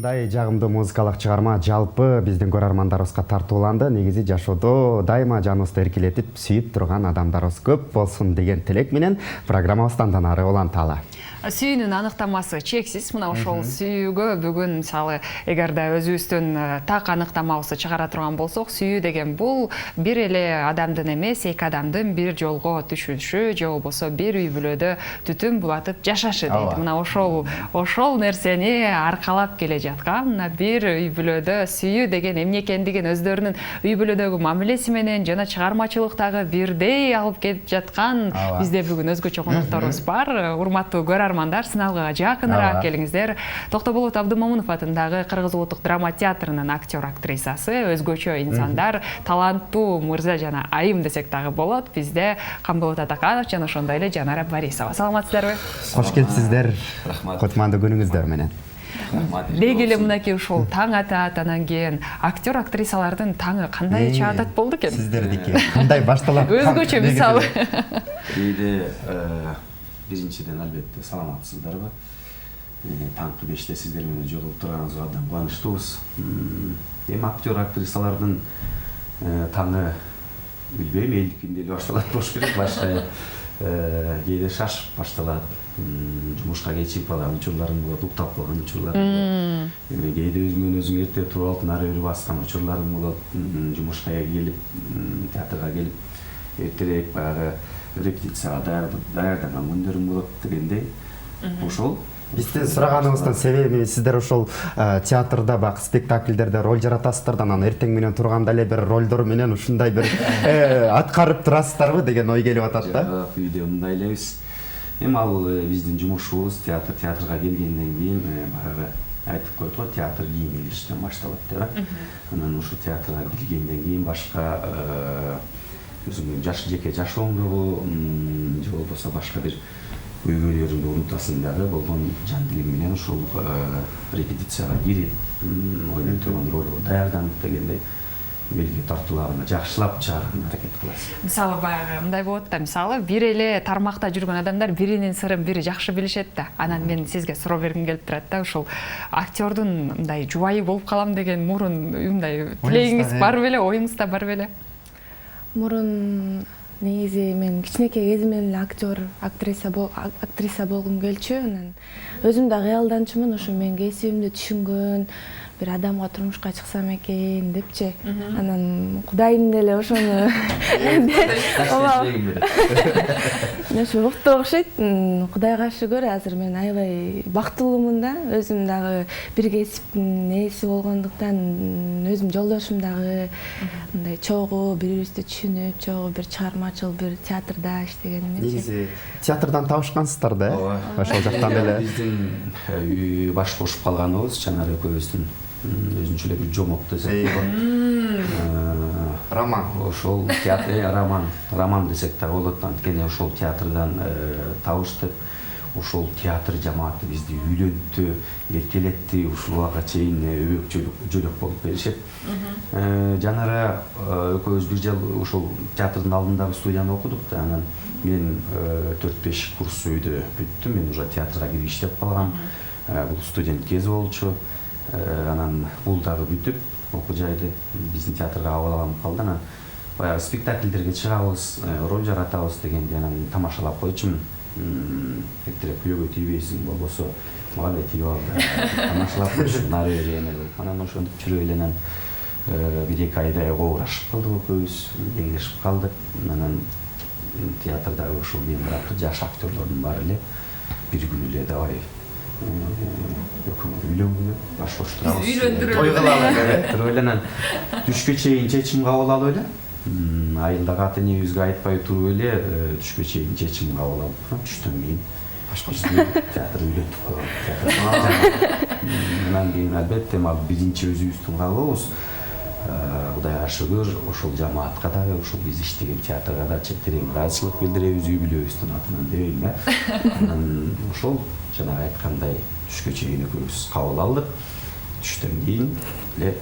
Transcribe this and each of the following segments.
Ушундай жагымдуу музыкалык чыгарма жалпы биздин көрөрмандарыбызга тартууланды. Негизи жашоодо дайыма жаныбызды эркелетип, сүйүп турган адамдарыбыз көп болсун деген тилек менен программабызды андан ары уланталы. Сүйүүнүн аныктамасы чексиз. Мына ошол сүйүүгө бүгүн мисалы эгерде өзүбүздүн так аныктамабызды чыгара турган болсок, сүйүү деген бул бир эле адамдын эмес, эки адамдын бир жолго түшүшү, же болбосо бир үй бүлөдө түтүн булатып жашашы дейт. Мына ошол нерсени аркалап келе жаткан, мына бир үй бүлөдө сүйүү деген эмне экендигин өздөрүнүн үй бүлөдөгү мамилеси менен жана чыгармачылыктагы бирдей алып келип жаткан бизде бүгүн өзгөчө конокторубуз бар. Урматтуу көрөрмандар, сыналгыга жакыныраак келиңиздер. Токтоболот Абдымомунов атындагы Кыргыз Улуттук драма театрынын актер-актрисасы, өзгөчө инсандар, таланттуу мырза жана айым десек дагы болот. Бизде Камболот Атаканов жана ошондой эле Жанара Борисова. Саламатсыздарбы? Кош келипсиздер. Кутмандуу күнүңүздөр менен. Деги эле мынакей ушул таң атат, анан кийин актер-актрисалардын таңы кандай чаатат болду экен? Сиздердики кандай башталат? Өзгөчө мисалы. Бизде биринчиден албетте саламатсыздарбы? Таңкы 5-те сиздер менен жолугуп турганыбызга абдан кубанычтуубуз. Эми актер-актрисалардын таңы билбейм, элдикинде эле башталат болуш керек, башка кээде шашып башталат. Жумушка кечигип калган учурларым болот, уктап калган учурларым болот. Кээде өзүңөн өзүң эрте туруп алып нары бери баскан учурларым болот. Жумушка келип, театрга келип эртерээк баягы репетицияга даярданган күндөрүм болот дегендей. Ошол Биздин сураганыбыздын себеби сиздер ошол театрда бак спектакльдерде роль жаратасыздар да, анан эртең менен турганда эле бир ролдор менен ушундай бир аткарып турасыздарбы деген ой келип атат да. Жок, үйдө мындай элебиз. Эми ал биздин жумушубуз, театрга келгенден кийин баягы айтып коет го, театр кийин келиштен башталат деп. Анан ушу театрга келгенден кийин башка өзүңдүн жеке жашооңдогу же болбосо башка бир көйгөйлөрүңдү унутасың дагы, болгон жан дилиң менен ушул репетицияга кирип, ойной турган ролго даярданып дегендей белги тартууларына жакшылап чыгарганга аракет кыласың. Мисалы баягы мындай болот да, мисалы бир эле тармакта жүргөн адамдар биринин сырын бири жакшы билишет да. Анан мен сизге суроо бергим келип турат да, ушул актердун мындай жубайы болуп калам деген мурун мындай тилегиңиз бар беле, оюңузда бар беле? Мурун негизи мен кичинекей кезимден эле актриса болгум келчү. Анан өзүм да кыялданчумун, ушу мен кесибимди түшүнгөн бир адамга турмушка чыксам экен депчи. Анан Кудайым деле ошону ошо укту окшойт. Кудайга шүгүр, азыр мен аябай бактылуумун да. Өзүм дагы бир кесиптин ээси болгондуктан, өзүм жолдошум дагы мындай чогуу бири-бирибизди түшүнүп, чогуу бир чыгармачыл бир театрда иштеген эмес. Негизи театрдан табышкансыздар да, ошол жактан эле. Биздин баш кошуп калганыбыз Жанара экөөбүздүн өзүнчө эле бир жомок десек роман. Ошол театр роман десек да болот. Анткени ошол театрдан табыштык. Ошол театр жамааты бизди үйлөнттү, эркелетти, ушул убакка чейин өбөк болуп беришет. Жанара экөөбүз бир жыл ошол театрдын алдындагы студияны окудук да, анан мен 4-5 курс үйдө бүттүм. Мен уже театрга кирип иштеп калгам. Бул студент кези болчу. Анан бул дагы бүтүп, окуу жайды биздин театрга абаланып калды. Анан баягы спектакльдерге чыгабыз, роль жаратабыз дегенди анан тамашалап койчумун. Эртерээк күйөөгө тийбейсиң, болбосо мага эле тийип алды. Тамашалап койчумун, нары бери эме болуп. Анан ошентип жүрүп эле анан 1-2 айдай оорашып калдык экөөбүз, кеңешип калдык. Анан театрдагы ушул мен жаш актерлордун баары эле бир күнү эле давай экөөбүз үйлөнгүлө баш коштурабыз. Той кылалы. Туруп эле анан түшкө чейин чечим кабыл алып эле. Айылдагы ата энебизге айтпай туруп эле түшкө чейин чечим кабыл алып, түштөн кийин театр үйлөнтүп койгон. Анан кийин албетте биринчи өзүбүздүн кабылыбыз. Кудайга шүгүр, ошол жамаатка дагы, ошол биз иштеген театрга да терең ыраазычылык билдиребиз, үй бүлөбүздүн атынан дебейм да. Анан ошол жана айткандай түшкө чейин экөөбүз кабыл алдык. Түштөн кийин эле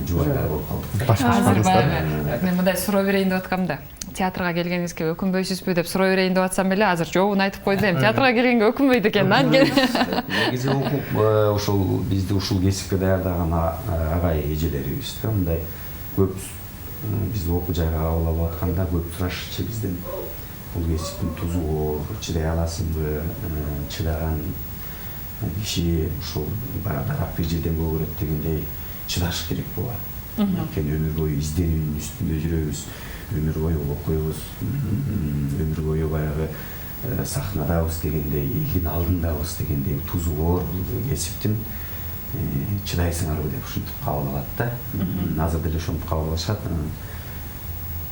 жубайлар болуп калдык. Азыр баягы мен мындай суроо берейин деп аткам да. театрга келгениңизге өкүнбөйсүзбү деп сурай берейин деп атсам эле азыр жообун айтып койду эми театрга келгенге өкүнбөйт экен да негизи ушул бизди ушул кесипке даярдаган агай эжелерибиз да мындай көп бизди окуу жайга кабыл алып атканда көп сурашчу бизден бул кесиптин тузу оор чыдай аласыңбы чыдаган киши ушул баягы дарап бир жерден көгөрөт дегендей чыдаш керек болот. Анткени өмүр бою изденүүнүн үстүндө жүрөбүз, өмүр бою окуйбуз, өмүр бою баягы сахнадабыз дегендей, элдин алдындабыз дегендей тузу оор кесиптин чыдайсыңарбы деп ушинтип кабыл алат да. Азыр деле ошентип кабыл алышат.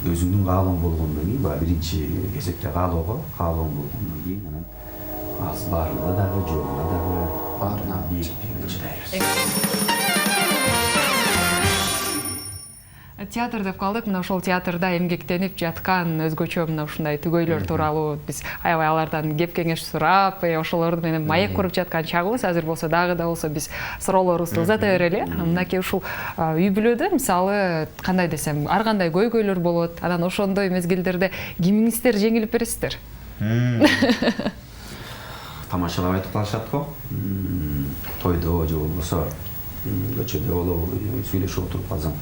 Өзүңдүн каалооң болгондон кийин баягы биринчи кезекте каалоого болгондон кийин анан аз баарына дагы жоогуна дагы баарына бийиктигине чыдай бересиң. Театр деп калдык, мына ошол театрда эмгектенип жаткан өзгөчө мына ушундай түгөйлөр тууралуу биз аябай алардан кеп кеңеш сурап, ошолорду менен маек куруп жаткан чагыбыз. Азыр болсо дагы да болсо биз суроолорубузду узата берели. Мынакей ушул үй бүлөдө мисалы кандай десем, ар кандай көйгөйлөр болот. Анан ошондой мезгилдерде кимиңиздер жеңилип бересиздер? Тамашалап айтып калышат го. Тойдо же болбосо көчөдө болобу сүйлөшүп отуруп калсаң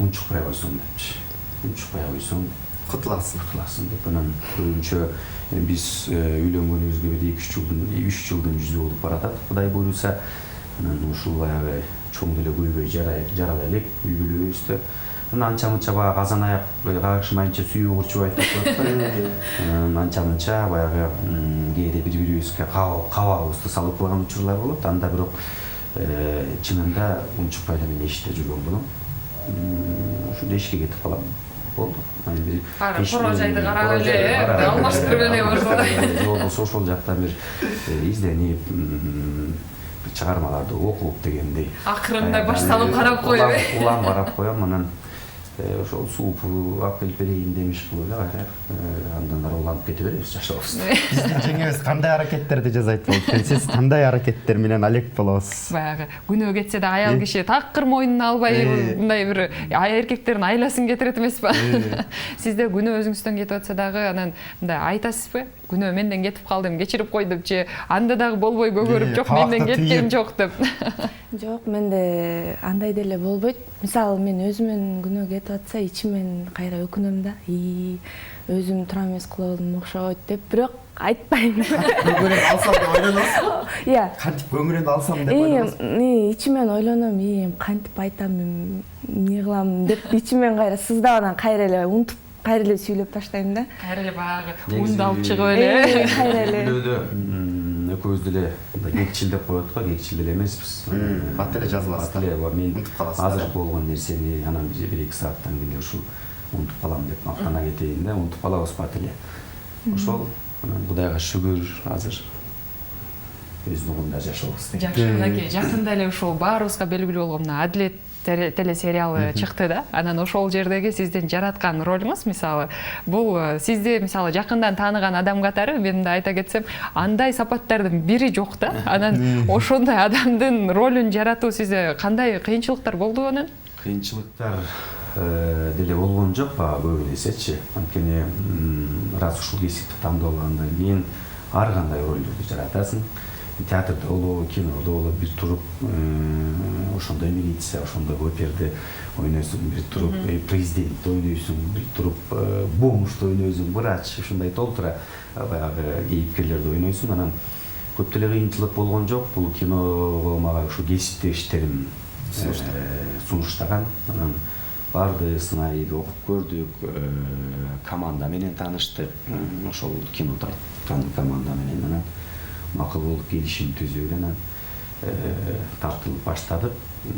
унчукпай койсоң депчи. Унчукпай койсоң кутуласың деп. Анан көбүнчө биз үйлөнгөнүбүзгө бир 2-3 жылдын жүзү болуп баратат. Кудай буйруса, анан ушул баягы чоң деле көйгөй жарала элек үй бүлөбүздө. Анча-мынча баягы казан аяк кагышмайынча сүйүү курчубайт деп коет. Анча-мынча баягы кээде бири-бирибизге кабагыбызды салып койгон учурлар болот. Анда бирок чынында унчукпай эле мен эшикте жүргөн болом. Ушунда эшикке кетип калам. Болду. Кора жайды карап эле, алмаштырып эле баштадым. Же болбосо ошол жакта бир изденип, чыгармаларды окуп дегендей. Акырында баш салып карап коюп. Улам карап коем, анан ошол суупу алып келип берейин демиш кылып эле андан ары уланып кете беребиз, жашообуз. Биздин жеңебиз кандай аракеттерди жасайт болуп экен? Сиз кандай аракеттер менен алек болосуз? Баягы күнөө кетсе да аял киши такыр мойнуна албай мындай бир эркектердин айласын кетирет эмеспи? Сизде күнөө өзүңүздөн кетип атса дагы анан мындай айтасызбы? Күнөө менден кетип калдым, кечирип кой депчи, анда дагы болбой көгөрүп, жок менден кеткем жок деп. Жок, менде андай деле болбойт. Мисалы мен өзүмөн күнөө кетип атса, ичимен кайра өкүнөм да. Өзүм тура эмес кылып окшойт деп, бирок айтпайм. Көңүлүн алсам деп ойлоносузбу? Иә. Кантип көңүлүн алсам деп ойлоносузбу? Ичимен ойлоном, кантип айтам, эмне кылам деп ичимен кайра сыздап анан кайра эле унутуп кайра эле сүйлөп таштайм да. Кайра эле баягы унду алып чыгып эле. Кайра эле. Бүлөдө экөөбүз деле кекчил деп коет го, кекчил деле эмеспиз. Бат эле жазыласыз. Бат эле мен унутуп каласыз. азыр болгон нерсени анан бир 1-2 сааттан кийин ушул унутуп калам деп мактана кетейин да, унутуп калабыз бат эле. Ошол Кудайга шүгүр азыр өзүнүн колунда жашообуз. Жакшы, мынакей жакында эле ушул баарыбызга белгилүү болгон Адилет телесериалы чыкты да. Анан ошол жердеги сиздин жараткан ролуңуз, мисалы, бул сизди мисалы жакындан тааныган адам катары мен да айта кетсем, андай сапаттардын бири жок да. Анан ошондой адамдын ролун жаратуу сизде кандай кыйынчылыктар болду анан? Кыйынчылыктар деле болгон жок, көбү десечи. Анткени раз ушул кесипти тандалгандан кийин ар кандай ролдорду жаратасың. Театрда болобу, кинодо болобу, бир туруп ошондой милиция, ошондой оперде ойнойсуң, бир туруп президентти ойнойсуң, бир туруп бомжду ойнойсуң, врач, ушундай толтура баягы кейипкерлерди ойнойсуң. Анан көп деле кыйынчылык болгон жок. Бул киного мага ушу кесиптештерим сунуштаган. Анан барды сценарийди окуп көрдүк, команда менен тааныштык. Ошол кинода команда менен анан макул болуп келишим түзүп анан тартылып баштадык.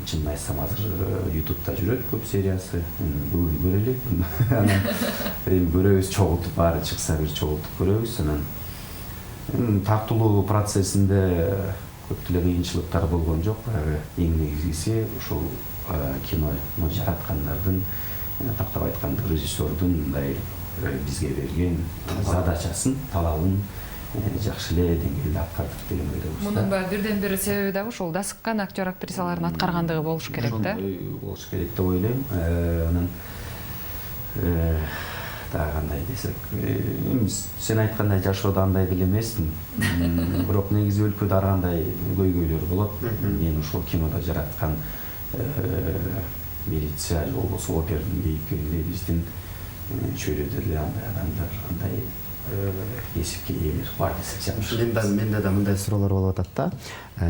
Чынын айтсам азыр YouTube'да жүрөт көп сериясы. Бүгүн көрөлүк. Анан эми көрөбүз, чогултуп баары чыкса бир чогултуп көрөбүз. Анан тартылуу процессинде көп деле кыйынчылыктар болгон жок. Эң негизгиси ошол кинону жараткандардын, тактап айтканда режиссердун мындай бизге берген задачасын, талабын жакшы эле деңгээлде аткардык деген ойдобуз. Мунун бирден бир себеби дагы ушул дасыккан актер актрисалардын аткаргандыгы болуш керек да. Болуш керек деп ойлойм. Анан да кандай десек сен айткандай жашоодо андай деле эмесмин бирок негизи өлкөдө ар кандай көйгөйлөр болот мен ошол кинодо жараткан милиция же болбосо опердин кейипкеринде биздин чөйрөдө деле андай адамдар андай кесипке ээлер бар десек жакшы. Менде да мындай суроолор болуп атат да.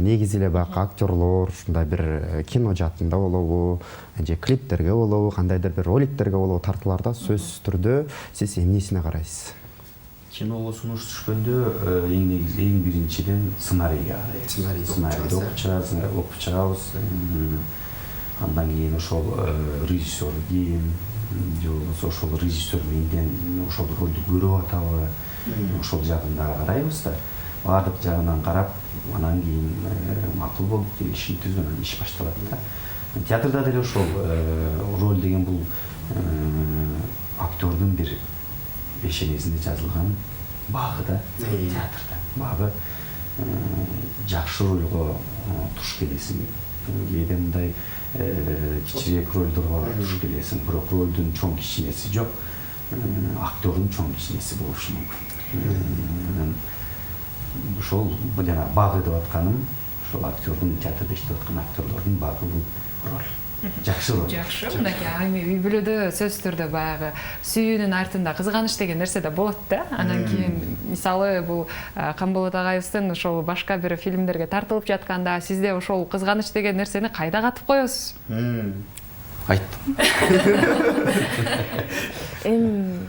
Негизи эле баягы актерлор ушундай бир кино жаатында болобу, же клиптерге болобу, кандайдыр бир роликтерге болобу тартууларда сөзсүз түрдө сиз эмнесине карайсыз? Киного сунуш түшкөндө эң биринчиден сценарийге карайбыз. Сценарийди окуп чыгабыз. Андан кийин ошол режиссер ким, же болбосо ошол режиссер менден ошол ролду көрүп атабы, ошол жагын да карайбыз да. Баардык жагынан карап, анан кийин макул болуп ишин түзүп анан иш башталат да. Театрда деле ошол роль деген бул актердун бир бешенесинде жазылган багы да, театрда. Багы жакшы ролго туш келесиң. Кээде мындай кичирээк ролдорго туш келесиң, бирок ролдун чоң кичинеси жок, актердун чоң кичинеси болушу мүмкүн. Ошол жана багы деп атканым, ошол актердун театрда иштеп аткан актерлордун багы бул роль. Жакшы роль. Жакшы. Мынакей эми үй бүлөдө сөзсүз түрдө баягы сүйүүнүн артында кызганыч деген нерсе да болот да. Анан кийин мисалы бул Камболот агайыбыздын ошол башка бир фильмдерге тартылып жатканда сизде ошол кызганыч деген нерсени кайда катып коесуз? Айттым. Эми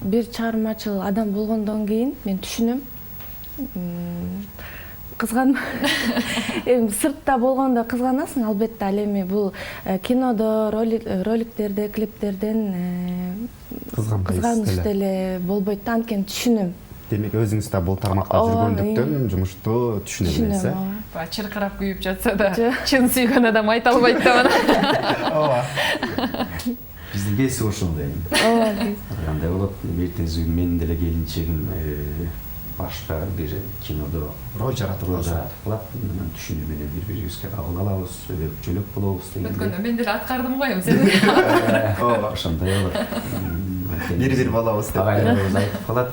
бир чыгармачыл адам болгондон кийин мен түшүнөм. Кызган эми сыртта болгондо кызганасың албетте, ал эми бул кинодо, роликтерде, клиптерден кызганыч деле болбойт да, анткени түшүнөм. Демек өзүңүз да бул тармакта жүргөндүктөн жумушту түшүнө билесиз. Баягы чыркырап күйүп жатса да чын сүйгөн адам айта албайт да аны. Ооба. Биздин кесип ошондой. Ооба. Кандай болот, эртеңиз күнү менин деле келинчегим башка бир кинодо роль жаратып калат. Түшүнүү менен бири-бирибизге кабыл алабыз, өбөкчөлүк болобуз дегендей. Өткөндө мен деле аткардым го эми сен. Ооба, ошондой болот. Бир болобуз деп. Агайларыбыз айтып калат.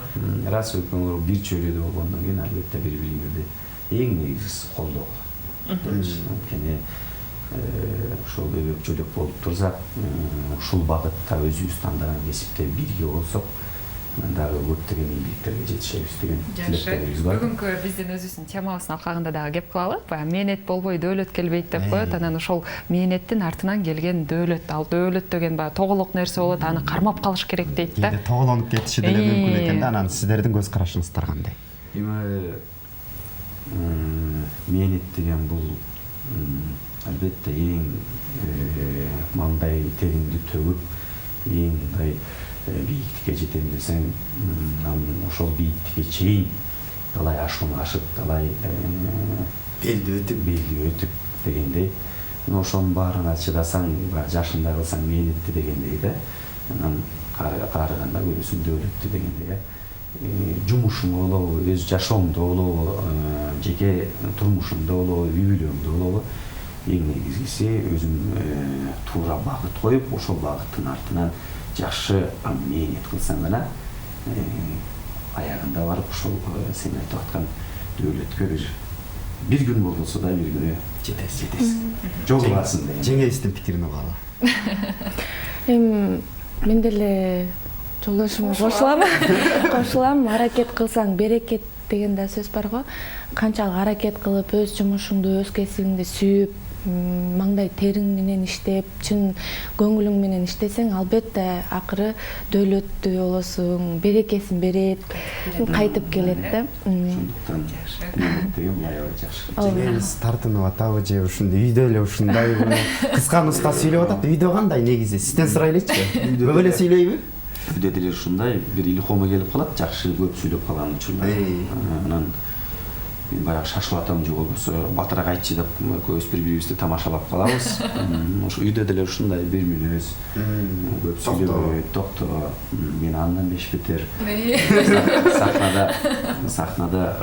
Рас экөөңөр бир чөйрөдө болгондон кийин албетте бири-бириңерди эң негизгиси колдоо болот. Анткени ошол өбөкчөлүк болуп турса, ушул багытта өзүбүз тандаган кесипте бирге болсок, дагы көптөгөн ийгиликтерге жетишебиз деген тилектерибиз бар. Бүгүнкү биздин өзүбүздүн темабыздын алкагында дагы кеп калалы. Баягы мээнет болбой дөөлөт келбейт деп коет. Анан ошол мээнеттин артынан келген дөөлөт, ал дөөлөт деген баягы тоголок нерсе болот, аны кармап калыш керек дейт да. Тоголонуп кетиши деле мүмкүн экен да. Анан сиздердин көз карашыңыздар кандай? Эми мээнет деген бул албетте эң маңдай териңди төгүп, эң мындай бийиктикке жетем десең, ошол бийиктикке чейин талай ашууну ашып, талай белди өтүп дегендей. Ошонун баарына чыдасаң, жашында кылсаң мээнетти дегендей да. Анан каарыганда көрөсүң дөөлөттү дегендей. Жумушуң болобу, өз жашооңдо болобу, жеке турмушуңдо болобу, үй бүлөңдө болобу, эң негизгиси өзүң туура багыт коюп, ошол багыттын артынан жакшы мээнет кылсаң гана аягында барып ошол сен айтып аткан дөөлөткө бир күн болбосо да бир күнү жетесиз. Жолугасың деген. Жеңебиздин пикирин угалы. Эми мен деле жолдошума кошулам. Аракет кылсаң берекет деген да сөз бар го. Канчалык аракет кылып, өз жумушуңду, өз кесибиңди сүйүп, маңдай териң менен иштеп, чын көңүлүң менен иштесең, албетте акыры дөөлөттүү болосуң, берекесин берет, кайтып келет да. Ошондуктан деген аябай жакшы. Жеңебиз тартынып атабы же ушундай үйдө эле ушундай кыскан уста сүйлөп атат. Үйдө кандай негизи? Сизден сурайлычы. Көп эле сүйлөйбү? Үйдө деле ушундай бир илхомо келип калат, жакшы көп сүйлөп калган учурлар. Анан мен баягы шашылып атам же болбосо батыраак айтчы деп көбүс бири-бирибизди тамашалап калабыз. Ошо үйдө деле ушундай бир мүнөз, көп сүйлөбөй, токтоо, мен андан беш бетер. Сахнада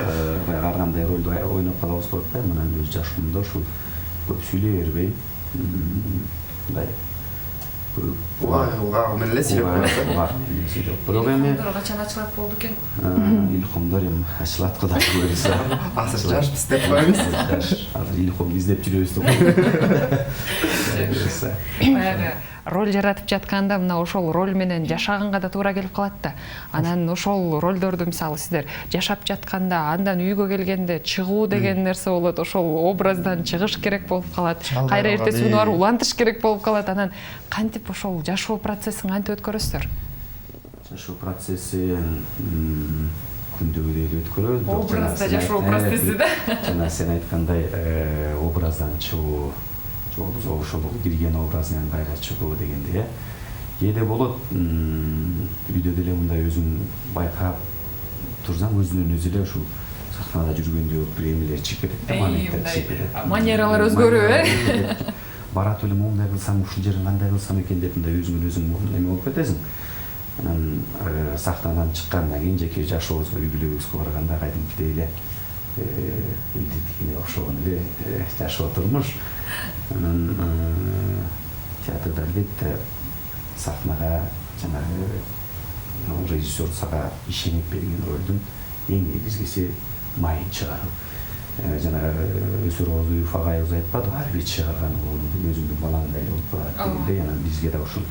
баягы ар кандай ролду ойноп калабыз болот да, мына өз жашоомдо ушул көп сүйлөй бербей, мындай уга менен эле сүйлөп коет. Бирок эми качан ачылат болду экен? илхомдор эми ачылат Кудай буйруса. Азыр жашпыз деп коебуз. Азыр илхом издеп жүрөбүз деп коебуз. Баягы роль жаратып жатканда мына ошол роль менен жашаганга да туура келип калат да. Анан ошол ролдорду мисалы сиздер жашап жатканда андан үйгө келгенде чыгуу деген нерсе болот. Ошол образдан чыгыш керек болуп калат. Кайра эртеси күнү барып улантыш керек болуп калат. Анан кантип ошол жашоо процессин кантип өткөрөсүздөр? Жашоо процессин күндөгүдөй эле өткөрөбүз. Образда жашоо процесси да. Жана сен айткандай образдан чыгуу, ошол кирген образ менен кайра чыгуу дегенде кээде болот. Үйдө деле мындай өзүң байкап турсаң өзүнөн өзү эле ушул сахнада жүргөндө бир эмелер чыгып кетет да, моменттер чыгып кетет. Манералар өзгөрөбү, Барат эле моундай кылсам, ушул жерин кандай кылсам экен деп мындай өзүңөн өзүң эме болуп кетесиң. Анан сахнадан чыккандан кийин жеке жашообузга, үй бүлөбүзгө барганда кайдымкидей эле илдикине окшогон эле жашоо турмуш. Анан театрда албетте сахнага жанагы режиссер сага ишенип берген ролдун эң негизгиси майын чыгаруу. Жанагы Өсөрбоз Уюп агайыбыз айтпады, ар бир чыгарган өзүңдүн балаңдай эле болуп барат дегендей. Анан бизге да ушул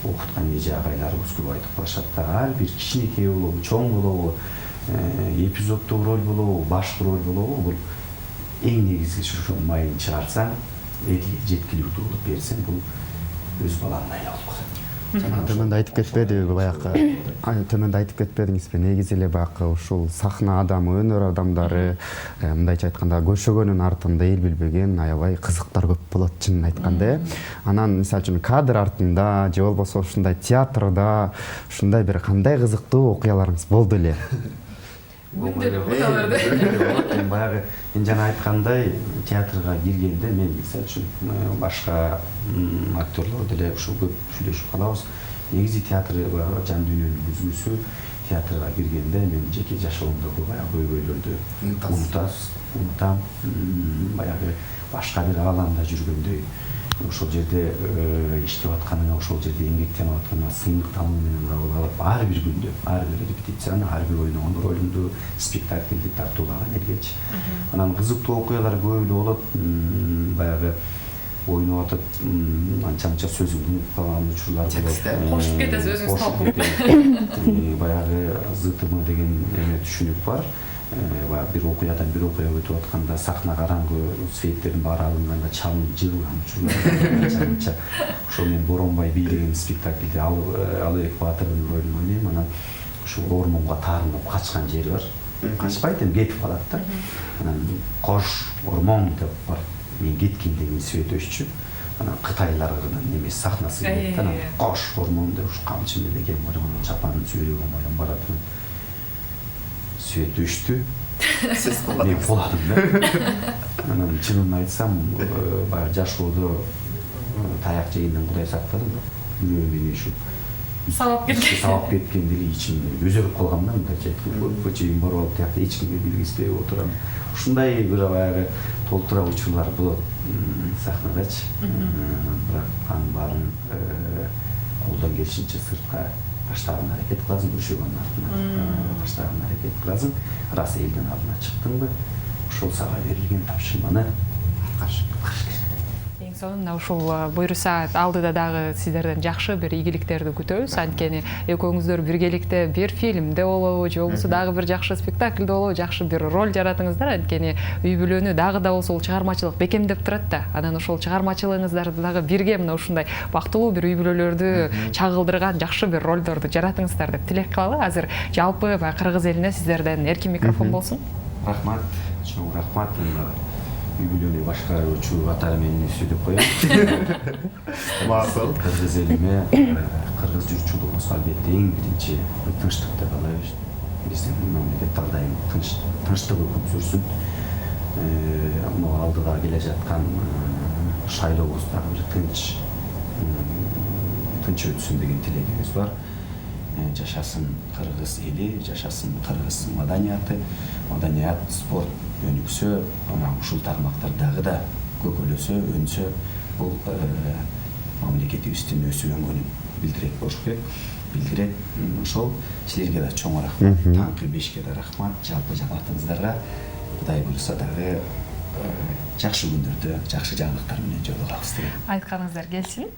окуткан эже агайларыбыз көп айтып калышат да, ар бир кичинекей болобу, чоң болобу, эпизоддук роль болобу, башкы роль болобу, бул эң негизгиси ушул майын чыгарсаң, элге жеткиликтүү кылып берсең, бул өз балаңдай эле болуп калат. Төмөндө айтып кетпедиби баягы? Төмөндө айтып кетпедиңизби? Негизи эле баягы ушул сахна адамы, өнөр адамдары, мындайча айтканда көшөгөнүн артында эл билбеген аябай кызыктар көп болот, чынын айтканда. Анан мисалы үчүн кадр артында же болбосо ушундай театрда ушундай бир кандай кызыктуу окуяларыңыз болду эле? Баягы мен жана айткандай, театрга киргенде мен мисалы үчүн башка актерлор деле ушул көп сүйлөшүп калабыз. Негизи театр жан дүйнөнүн бүзгүсү. Театрга киргенде мен жеке жашоомдогу баягы көйгөйлөрдү унутам. Баягы башка бир ааламда жүргөндөй. Ошол жерде иштеп атканыңа, ошол жерде эмгектенип атканыңа сыймыктануу менен кабыл алып, ар бир күндө, ар бир репетицияны, ар бир ойногон ролуңду, спектакльди тартуулаган элгечи. Анан кызыктуу окуялар көп эле болот. Баягы ойноп атып, анча-мынча сөзүңдү унутуп калган учурлар болот. Кошуп кетесиз өзүңүз талкуу. Баягы ЗТМ деген эме түшүнүк бар. Bir окуядан бир окуя өтүп атканда сахна караңгы, светтердин баары алынганда чалынып жыгылган учурлар. Ошол мен Боронбай би деген спектакльде Алыбек Баатырдын ролун ойнойм. Анан ушул ормонго таарынып качкан жери бар. Качпайт, эми кетип калат да. Анан кош ормон деп бар. Мен кеткенде мен свет өччү. Анан кытайлардын эмес сахнасы келет да. Анан кош ормон деп ушу камчы менен экен барган чапанын сүйрөгөн бойдон барат. Свет өчтү. Сиз Мен куладым да. Анан чынын айтсам, баягы жашоодо таяк жегенден Кудай сактадым. Жүрөгүмдөн ушу Сабап кеткенде эле ичимден өзөрүп калгам да, мындайча айтканда. Көчөгүм барып алып тиякта эч кимге билгизбей отурам. Ушундай бир баягы толтура учурлар болот сахнадачы. Бирок анын баарын колдон келишинче сыртка таштаган аракет кыласың, көшөгөнүн артына таштаган аракет кыласың. Рас элдин алдына чыктыңбы, ошол сага берилген тапшырманы аткарыш керек. Эң сонун ушул буйруса алдыда дагы сиздерден жакшы бир ийгиликтерди күтөбүз. Анткени экөөңүздөр биргеликте бир фильмде болобу, же болбосо дагы бир жакшы спектакльде болобу, жакшы бир роль жаратыңыздар. Анткени үй бүлөнү дагы да болсо чыгармачылык бекемдеп турат да. Анан ошол чыгармачылыгыңыздарды дагы бирге мына ушундай бактылуу бир үй бүлөлөрдү чагылдырган жакшы бир ролдорду жаратыңыздар деп тилек кылалы. Азыр жалпы кыргыз элине сиздерден эркин микрофон болсун. Рахмат, чоң рахмат. Үй бүлөнү башкаруучу атары менен сүйлөп коем. Макул. Кыргыз элиме, кыргыз журтчулугубузга албетте эң биринчи тынчтыкты каалайбыз. Биздин мамлекет дайым тынчтык өкүп жүрсүн. Мына алдыда келе жаткан шайлообуз дагы бир тынч өтсүн деген тилегибиз бар. Жашасын кыргыз эли, жашасын кыргыз маданияты, маданият, спорт өнүксө, ушул тармактар дагы да көкөлөсө, өнсө, бул мамлекетибиздин өсүп өнгөнүн билдирет болуш керек. Билдирет. Ошол силерге да чоң рахмат. Таңкы 5ке да рахмат. Жалпы жамаатыңыздарга Кудай буюрса дагы жакшы күндөрдө жакшы жаңылыктар менен жолугабыз деп. Айтканыңыздар келсин.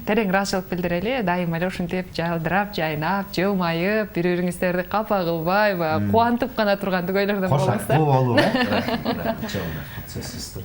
Терең ыраазычылык билдирели. Дайыма эле ушинтип жалдырап, жайнап, жылмайып, бири-бириңиздерди капа кылбай, кубантып гана турган түгөйлөрдөн болуңуз да. Кошактуу болуп, Чоң рахмат. Сөзсүз.